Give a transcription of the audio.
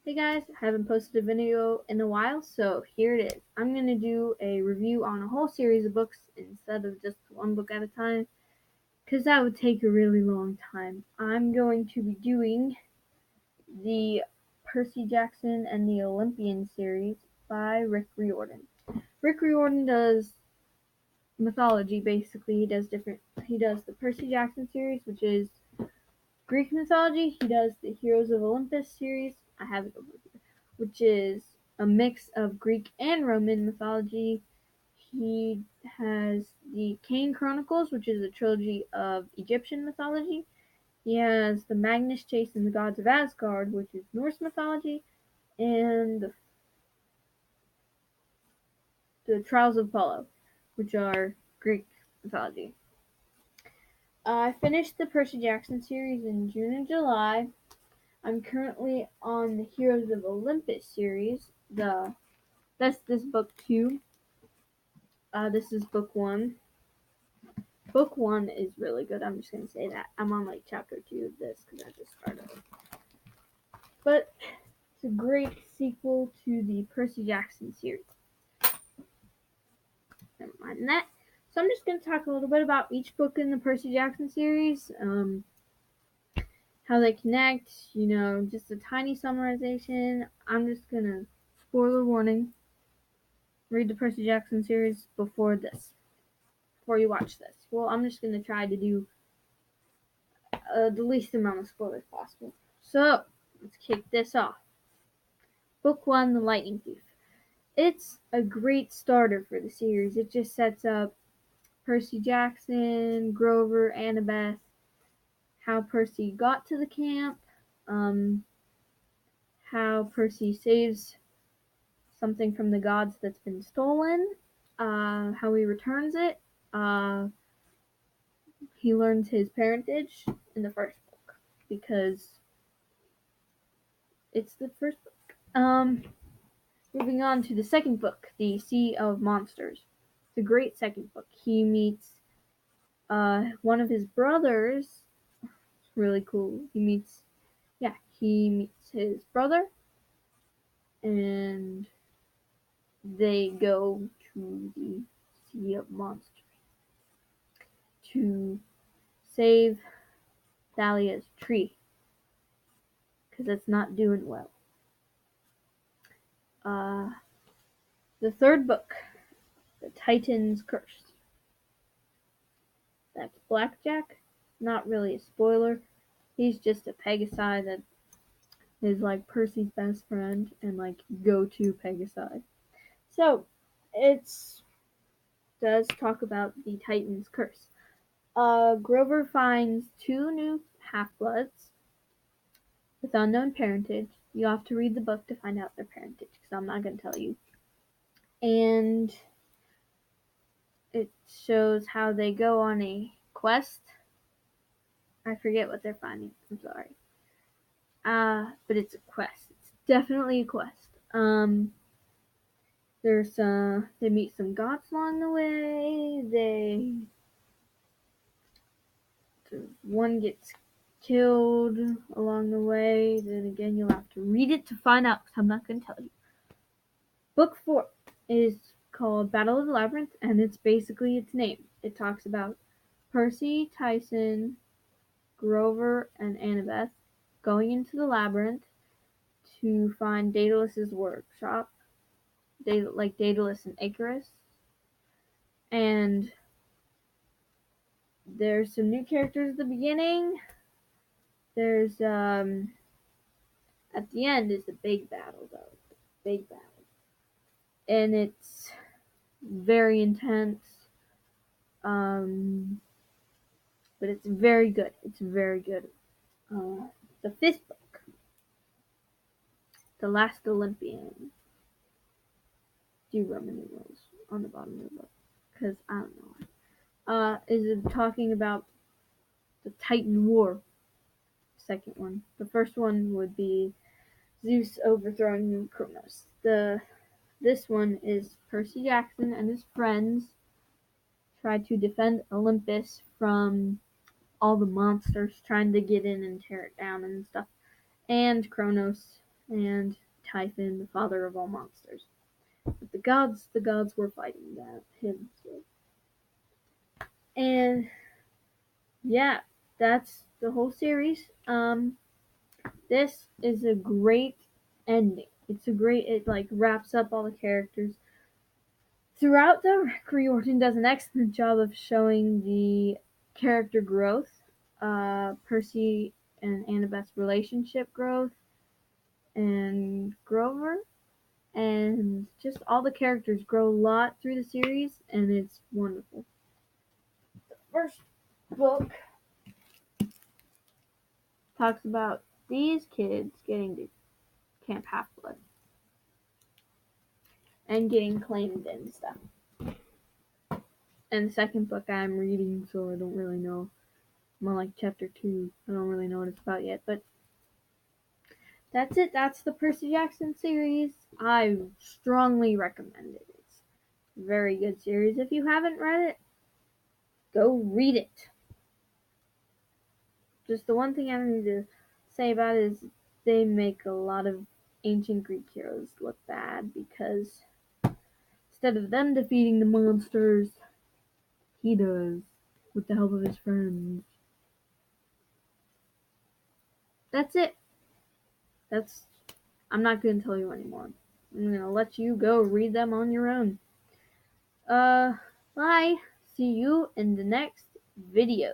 Hey guys, I haven't posted a video in a while, so here it is. I'm going to do a review on a whole series of books instead of just one book at a time, because that would take a really long time. I'm going to be doing the Percy Jackson and the Olympians series by Riordan. Riordan does mythology, basically. He does the Percy Jackson series, which is Greek mythology. He does the Heroes of Olympus series. I have it over here, which is a mix of Greek and Roman mythology. He has the Kane Chronicles, which is a trilogy of Egyptian mythology. He has the Magnus Chase and the Gods of Asgard, which is Norse mythology, and the Trials of Apollo, which are Greek mythology. I finished the Percy Jackson series in June and July. I'm currently on the Heroes of Olympus series. That's this book 2. This is book 1. Book 1 is really good. I'm just gonna say that. I'm on like chapter 2 of this because I just started. But it's a great sequel to the Percy Jackson series. Never mind that. So I'm just gonna talk a little bit about each book in the Percy Jackson series. How they connect, just a tiny summarization. I'm just gonna, spoiler warning, read the Percy Jackson series before you watch this. Well, I'm just gonna try to do the least amount of spoilers possible. So, let's kick this off. Book 1, The Lightning Thief. It's a great starter for the series. It just sets up Percy Jackson, Grover, Annabeth, how Percy got to the camp, how Percy saves something from the gods that's been stolen, how he returns it. He learns his parentage in the first book because it's the first book. Moving on to the second book, The Sea of Monsters. It's a great second book. He meets one of his brothers. It's really cool. He meets his brother, and they go to the Sea of Monsters to save Thalia's tree because it's not doing well. The third book, The Titan's Curse. That's Blackjack. Not really a spoiler. He's just a Pegasi that is like Percy's best friend and like go-to Pegasi. So it does talk about the Titan's Curse. Grover finds 2 new half-bloods with unknown parentage. You have to read the book to find out their parentage because I'm not going to tell you. And it shows how they go on a quest. I forget what they're finding. I'm sorry. But it's a quest. It's definitely a quest. They meet some gods along the way. One gets killed along the way. Then again, you'll have to read it to find out because I'm not going to tell you. Book 4 is called Battle of the Labyrinth, and it's basically its name. It talks about Percy, Tyson, Grover, and Annabeth going into the labyrinth to find Daedalus's workshop, like Daedalus and Icarus. And there's some new characters at the beginning. There's at the end is the big battle though. Big battle. And it's very intense. But it's very good. It's very good. The 5th book, The Last Olympian. Do Roman numerals on the bottom of the book because I don't know. Is talking about the Titan War. Second one. The first one would be Zeus overthrowing Kronos. This one is Percy Jackson and his friends try to defend Olympus from all the monsters trying to get in and tear it down and stuff. And Kronos and Typhon, the father of all monsters. But the gods were fighting him. And yeah, that's the whole series. This is a great ending. It like wraps up all the characters. Throughout, though, Riordan does an excellent job of showing the character growth, Percy and Annabeth's relationship growth, and Grover, and just all the characters grow a lot through the series, and it's wonderful. The first book talks about these kids getting to Camp Half-Blood and getting claimed and stuff. And the second book I'm reading, so I don't really know. I'm on like chapter 2. I don't really know what it's about yet, but that's it. That's the Percy Jackson series. I strongly recommend it. It's a very good series. If you haven't read it, go read it. Just the one thing I need to say about it is they make a lot of ancient Greek heroes look bad because instead of them defeating the monsters, he does with the help of his friends. That's it. I'm not going to tell you anymore. I'm going to let you go read them on your own. Bye. See you in the next video.